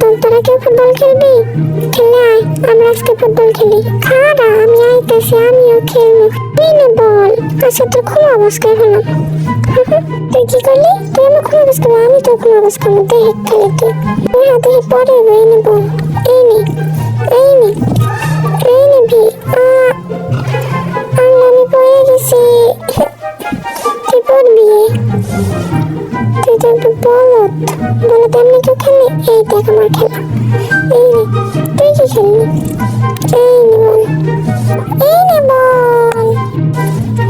তো তোরা কেউ ফুটবল খেলবি? খেলে আয়, আমরা আজকে ফুটবল খেলি। খারা আমি আইতেছি, আমিও খেলবো। এই নে বল। আচ্ছা তোর খুব আওয়াজ করে ফেলাম। তুই কি করলি? তুই আমার খুব আওয়াজ করবো, আমি তো খুব আওয়াজ করবো। দেখে খেলে তুই হাতে পরে এই নে বল। এই নে এই নে এই নে ভি। আমি পড়ে গেছি। তুই পড়বি? তুই তো একটু বলত। বলত এমনি কেউ খেলে? এই দেখ আমার খেলা। এই নে তুই কি খেললি? এই নে বল। এই নে বল।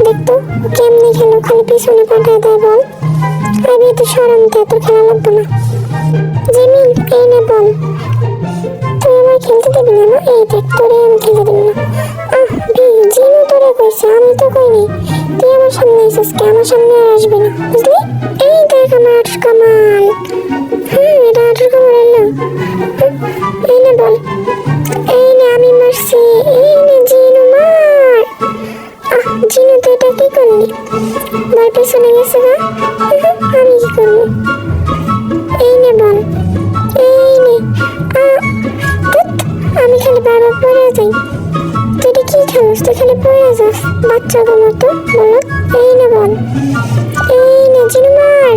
দেখতো কেমনি খেলো, খালি পিছনে পাঠায় দেয় বল। আমি তো সরম দেয়, তোর খেলা লাগবে না। জিমিন এই নে বল। তুই আমার খেলতে দিবি না? না এই দেখ তোরে আমি খেলতে দিবি না। জিনু তোরে কইছে, আমি তো কইনি। তুই আমার সামনে এসেছিস কে? আমার সামনে আর আসবি না, বুঝলি? এই দেখ আমার আটশ কামাল। এটা আটশ কামাল এলো। এই নে বল। এই নে আমি মারছি। এই নে জিনু মার। জিনু তুই এটা কি করলি? বল পেছনে গেছে না? আমি কি করবো? এই নে বল। এই নে আমি খালি বারবার পড়ে যাই। তুই কি খেলিস? তুই খালি পড়ে যাস বাচ্চাদের মতো। বল। এই নে বল। এই নে জিনু মার।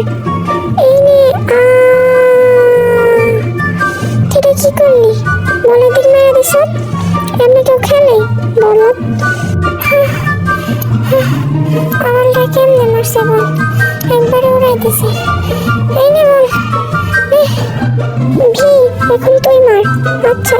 এই নে তুই কি করলি? বলে দিক মেরে দিস। এমনি কেউ খেলে? বল। আমারটা কেমনে মারছে বল? একবারে উড়াই দিছে। এই নে বল। ভি এখন তুই মার। আচ্ছা